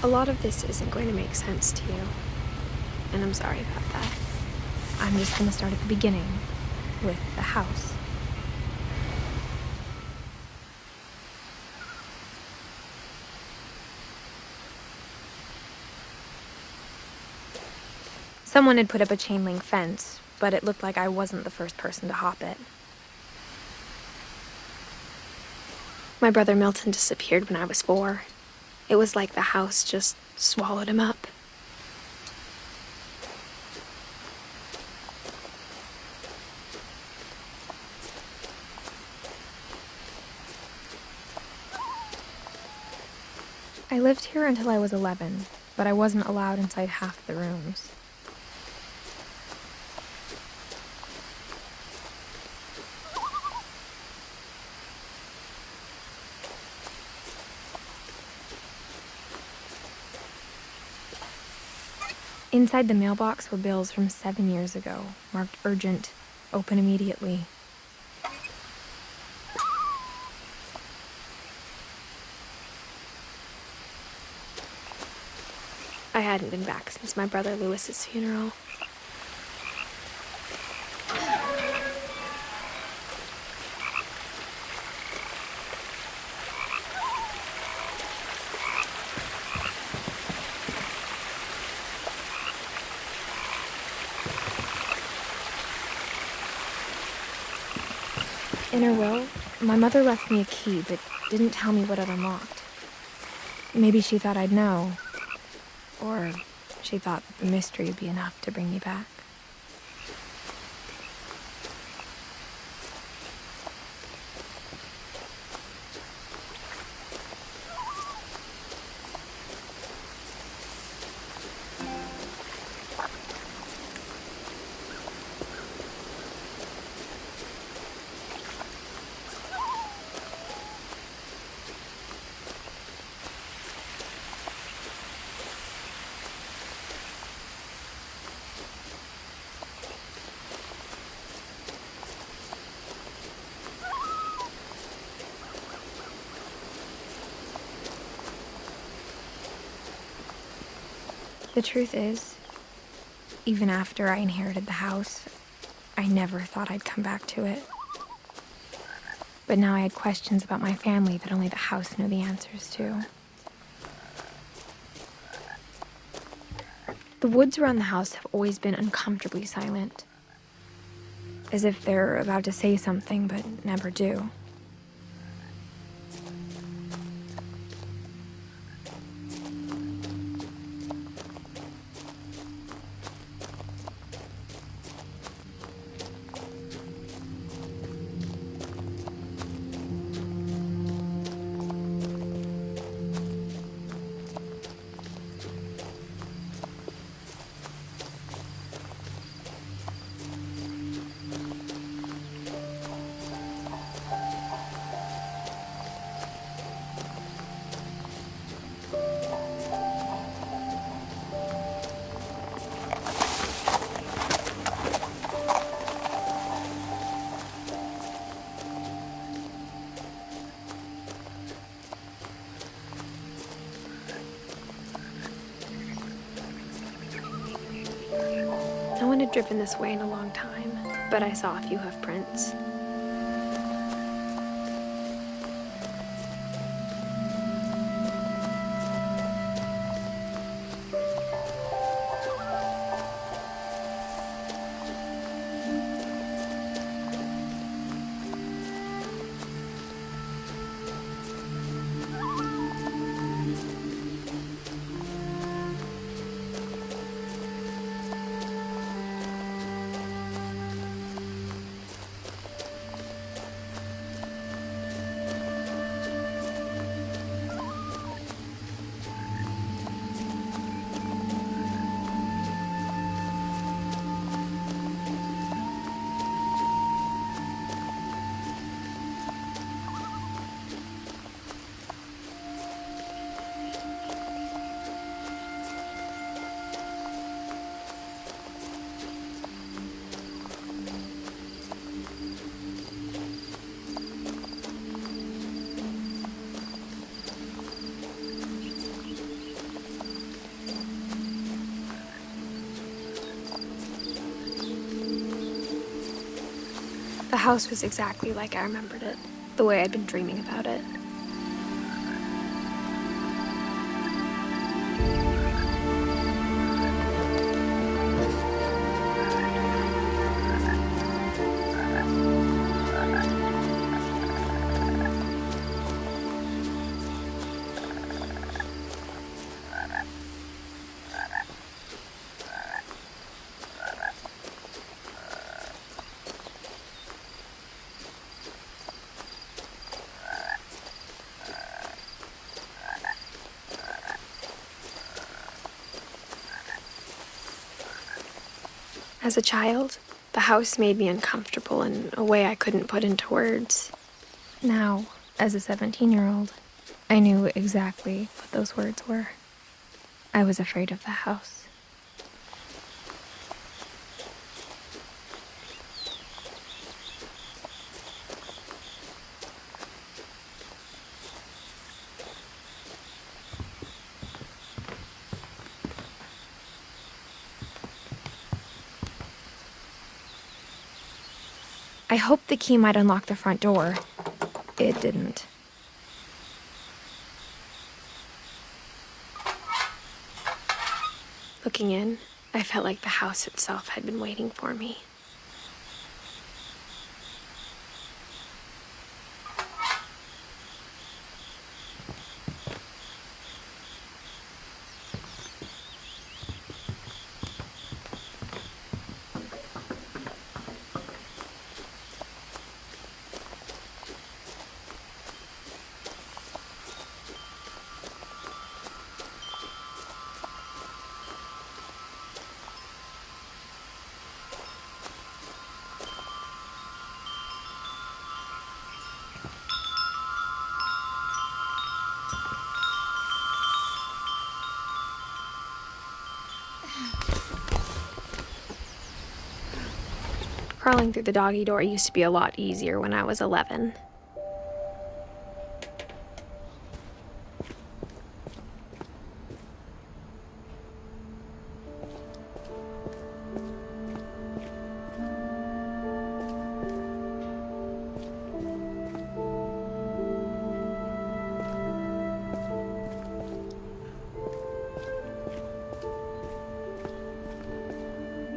A lot of this isn't going to make sense to you, and I'm sorry about that. I'm just going to start at the beginning, with the house. Someone had put up a chain link fence, but it looked like I wasn't the first person to hop it. My brother Milton disappeared when I was 4. It was like the house just swallowed him up. I lived here until I was 11, but I wasn't allowed inside half the rooms. Inside the mailbox were bills from 7 years ago, marked urgent, open immediately. I hadn't been back since my brother Lewis's funeral. In her will, my mother left me a key, but didn't tell me what it unlocked. Maybe she thought I'd know. Or she thought that the mystery would be enough to bring me back. The truth is, even after I inherited the house, I never thought I'd come back to it. But now I had questions about my family that only the house knew the answers to. The woods around the house have always been uncomfortably silent, as if they're about to say something but never do. had driven this way in a long time, but I saw a few hoof prints. The house was exactly like I remembered it, the way I'd been dreaming about it. As a child, the house made me uncomfortable in a way I couldn't put into words. Now, as a 17-year-old, I knew exactly what those words were. I was afraid of the house. I hoped the key might unlock the front door. It didn't. Looking in, I felt like the house itself had been waiting for me. Crawling through the doggy door used to be a lot easier when I was 11.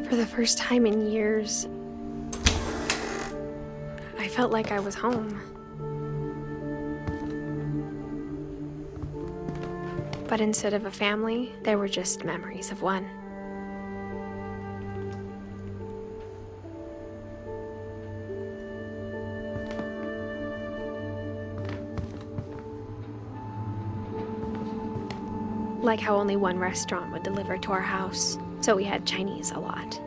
For the first time in years, I felt like I was home. But instead of a family, there were just memories of one. Like how only one restaurant would deliver to our house, so we had Chinese a lot.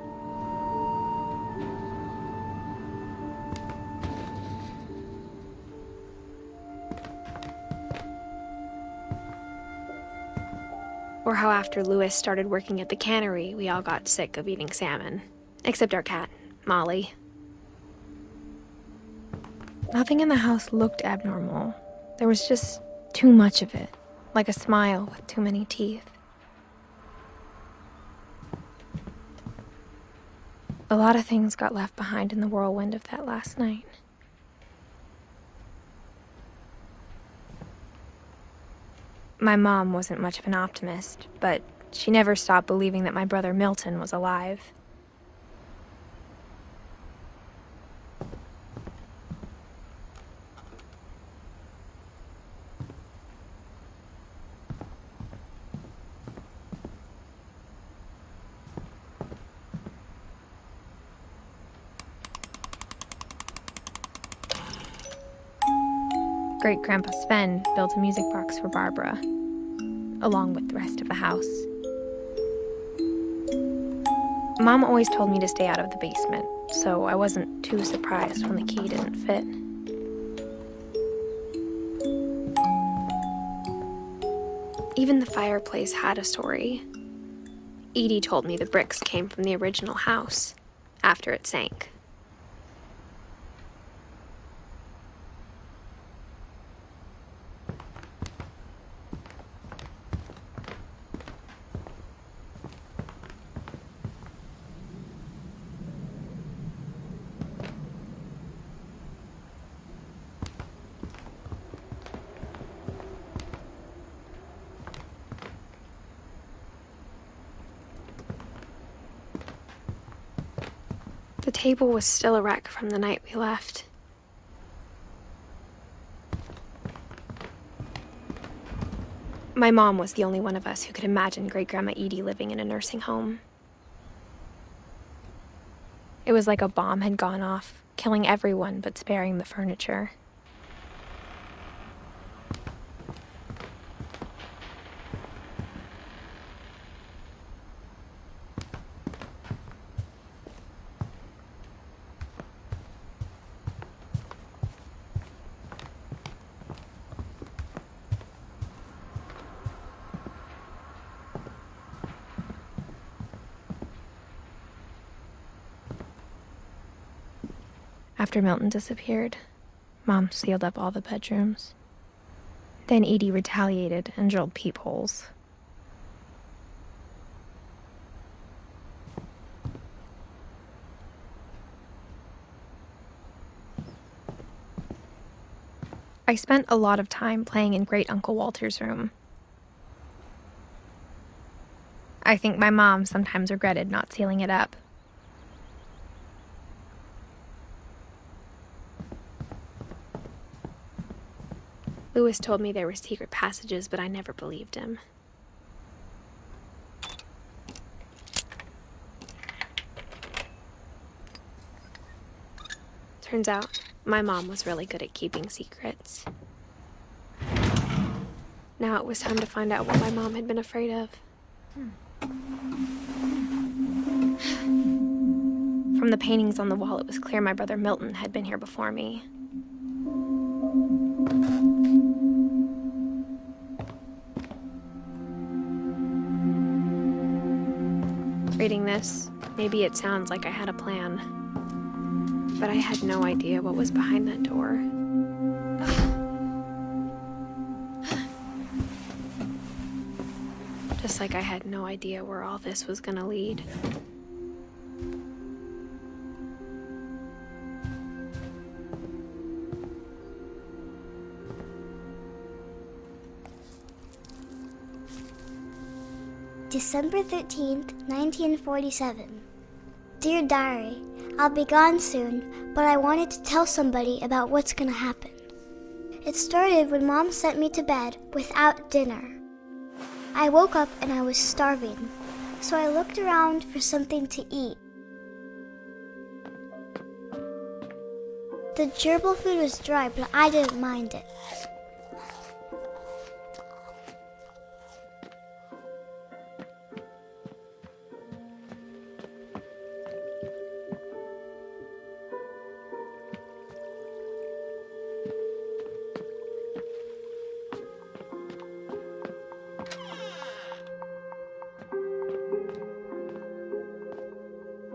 Or how after Louis started working at the cannery, we all got sick of eating salmon. Except our cat, Molly. Nothing in the house looked abnormal. There was just too much of it, like a smile with too many teeth. A lot of things got left behind in the whirlwind of that last night. My mom wasn't much of an optimist, but she never stopped believing that my brother Milton was alive. Great-Grandpa Sven built a music box for Barbara, along with the rest of the house. Mom always told me to stay out of the basement, so I wasn't too surprised when the key didn't fit. Even the fireplace had a story. Edie told me the bricks came from the original house, after it sank. The table was still a wreck from the night we left. My mom was the only one of us who could imagine Great-Grandma Edie living in a nursing home. It was like a bomb had gone off, killing everyone but sparing the furniture. After Milton disappeared, Mom sealed up all the bedrooms. Then Edie retaliated and drilled peepholes. I spent a lot of time playing in Great Uncle Walter's room. I think my mom sometimes regretted not sealing it up. Lewis told me there were secret passages, but I never believed him. Turns out, my mom was really good at keeping secrets. Now it was time to find out what my mom had been afraid of. From the paintings on the wall, it was clear my brother Milton had been here before me. Reading this, maybe it sounds like I had a plan, but I had no idea what was behind that door. Just like I had no idea where all this was gonna lead. December 13th, 1947. Dear Diary, I'll be gone soon, but I wanted to tell somebody about what's gonna happen. It started when Mom sent me to bed without dinner. I woke up and I was starving, so I looked around for something to eat. The gerbil food was dry, but I didn't mind it.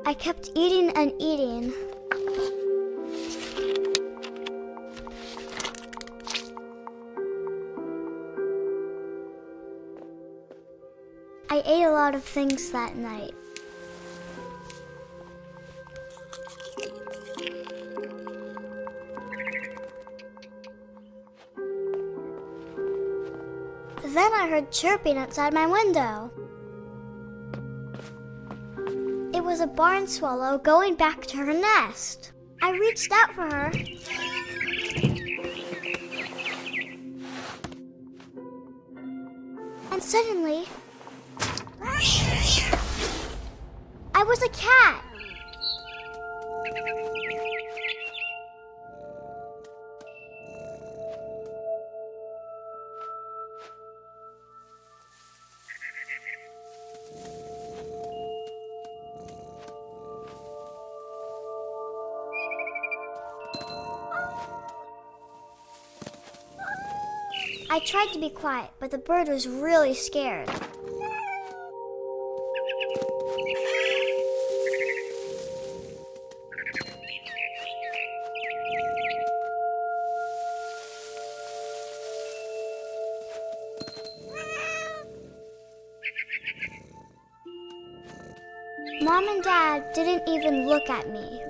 I kept eating and eating. I ate a lot of things that night. Then I heard chirping outside my window. It was a barn swallow going back to her nest. I reached out for her. And suddenly, I was a cat. I tried to be quiet, but the bird was really scared. Mom and Dad didn't even look at me.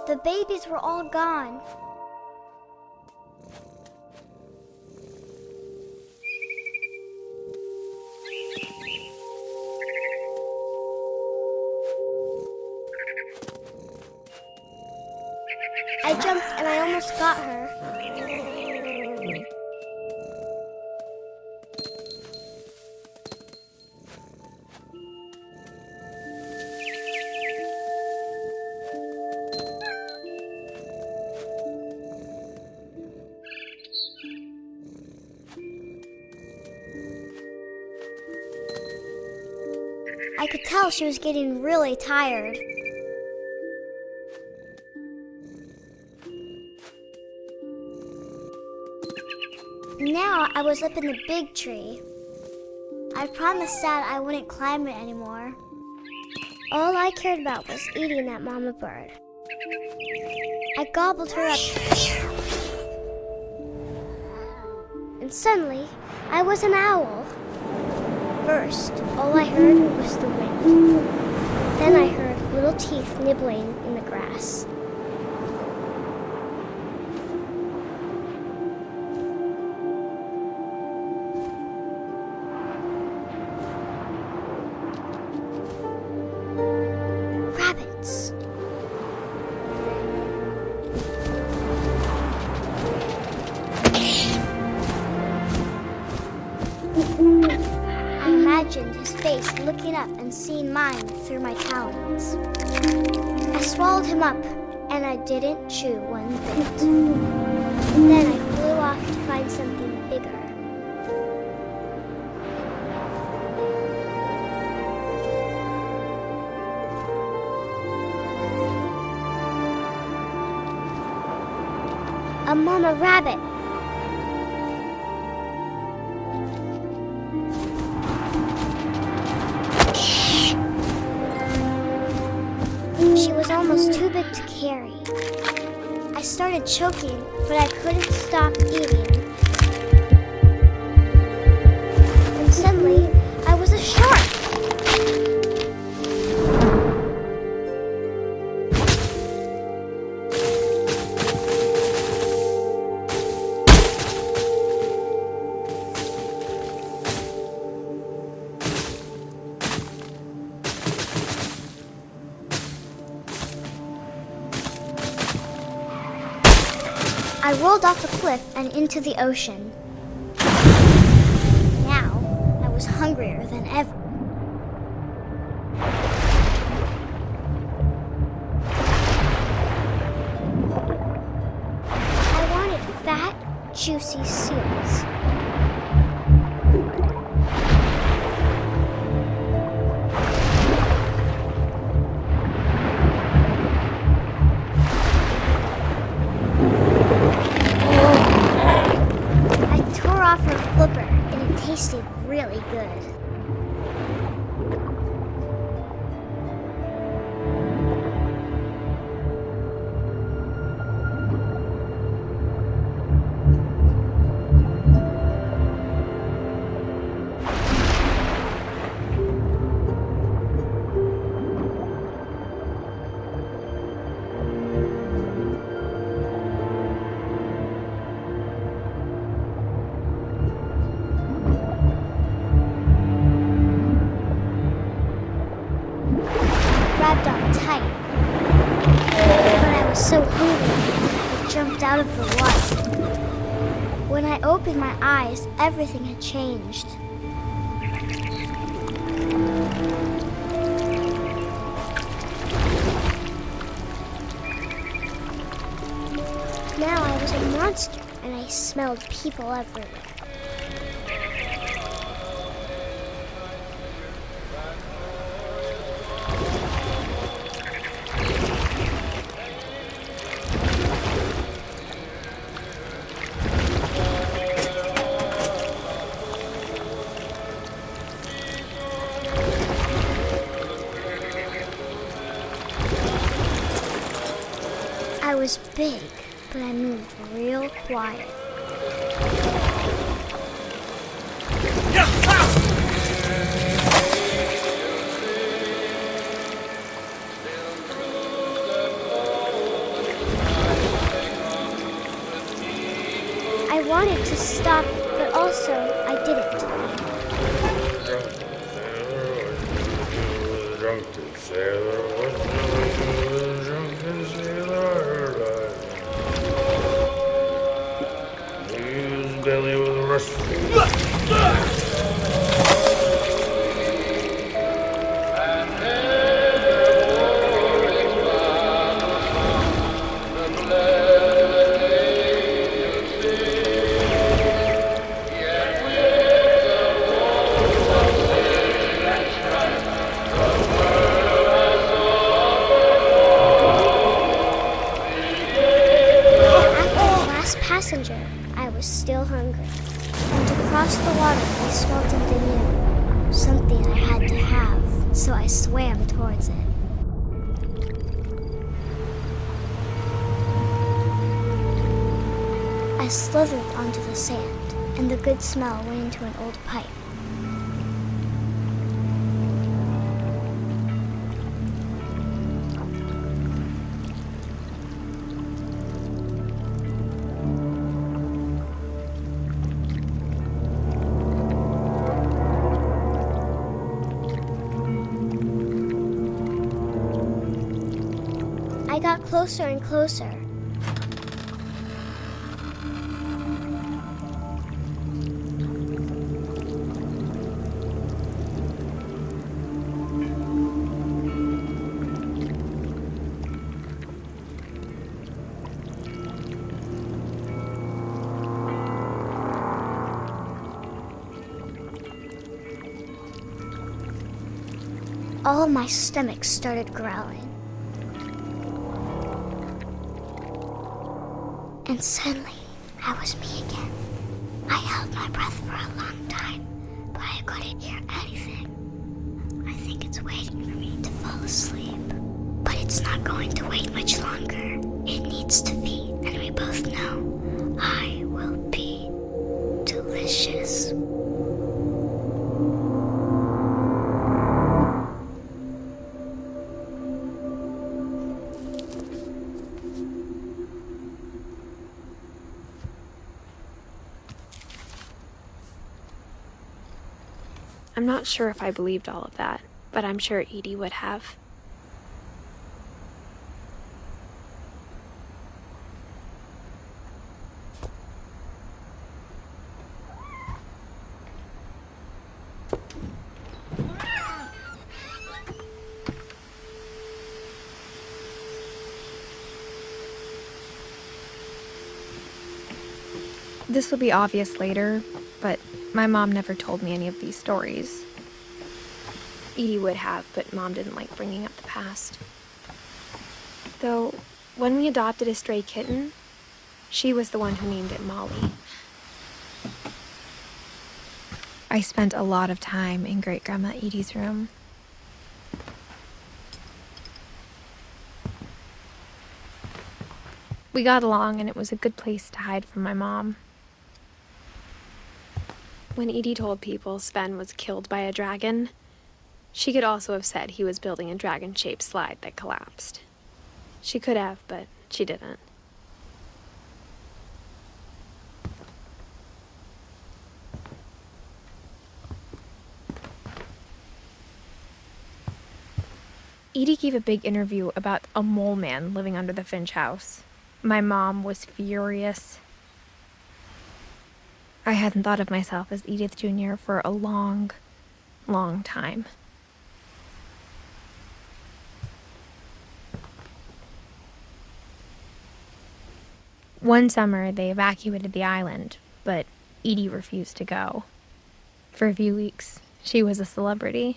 The babies were all gone. I jumped and I almost got her. I could tell she was getting really tired. Now I was up in the big tree. I promised Dad I wouldn't climb it anymore. All I cared about was eating that mama bird. I gobbled her up. And suddenly, I was an owl. First, all I heard was the wind. Then I heard little teeth nibbling in the grass. Rabbits. I imagined his face looking up and seeing mine through my talons. I swallowed him up, and I didn't chew one bit. Then I flew off to find something bigger. A mama rabbit. She was almost too big to carry. I started choking, but I couldn't stop eating. And suddenly, I was a shark. I rolled off the cliff and into the ocean. Now, I was hungrier than ever. I wanted fat, juicy seals. Tasted really good. Grabbed on tight, but I was so hungry I jumped out of the water. When I opened my eyes, everything had changed. Now I was a monster, and I smelled people everywhere. I was big, but I moved real quiet. I wanted to stop, but also I didn't. Belly with a rush. Passenger, I was still hungry. And to cross the water, I smelled something new. Something I had to have, so I swam towards it. I slithered onto the sand, and the good smell went into an old pipe. I got closer and closer. all my stomach started growling. And suddenly, I was me again. I held my breath for a long time, but I couldn't hear anything. I think it's waiting for me to fall asleep. But it's not going to wait much longer. It needs to feed, and we both know I will be delicious. I'm not sure if I believed all of that, but I'm sure Edie would have. This will be obvious later, but my mom never told me any of these stories. Edie would have, but Mom didn't like bringing up the past. Though, when we adopted a stray kitten, she was the one who named it Molly. I spent a lot of time in Great-Grandma Edie's room. We got along, and it was a good place to hide from my mom. When Edie told people Sven was killed by a dragon, she could also have said he was building a dragon-shaped slide that collapsed. She could have, but she didn't. Edie gave a big interview about a mole man living under the Finch house. My mom was furious. I hadn't thought of myself as Edith Jr. for a long, long time. One summer, they evacuated the island, but Edie refused to go. For a few weeks, she was a celebrity.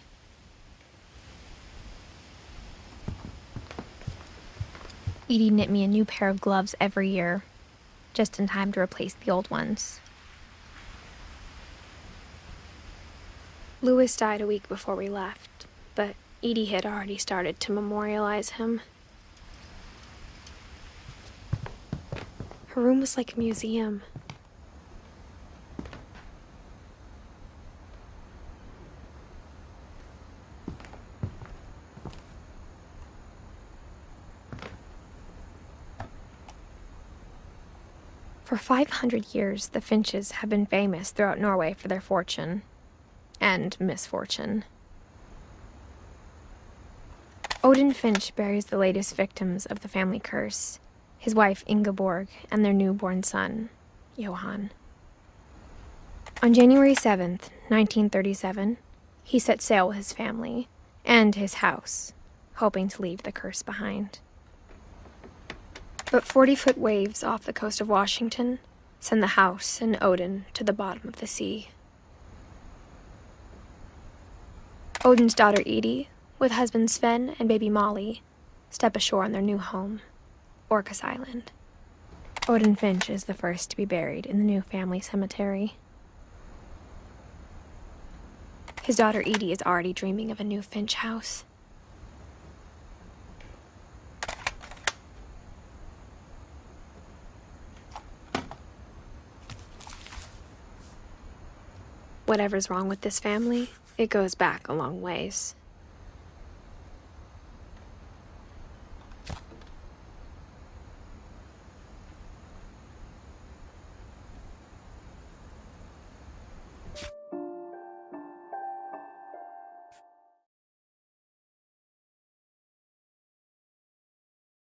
Edie knit me a new pair of gloves every year, just in time to replace the old ones. Louis died a week before we left, but Edie had already started to memorialize him. Her room was like a museum. For 500 years, the Finches have been famous throughout Norway for their fortune. And misfortune. Odin Finch buries the latest victims of the family curse, his wife Ingeborg and their newborn son, Johan. On January 7th, 1937, he set sail with his family and his house, hoping to leave the curse behind. But 40-foot waves off the coast of Washington send the house and Odin to the bottom of the sea. Odin's daughter Edie, with husband Sven and baby Molly, step ashore on their new home, Orcas Island. Odin Finch is the first to be buried in the new family cemetery. His daughter Edie is already dreaming of a new Finch house. Whatever's wrong with this family, it goes back a long ways.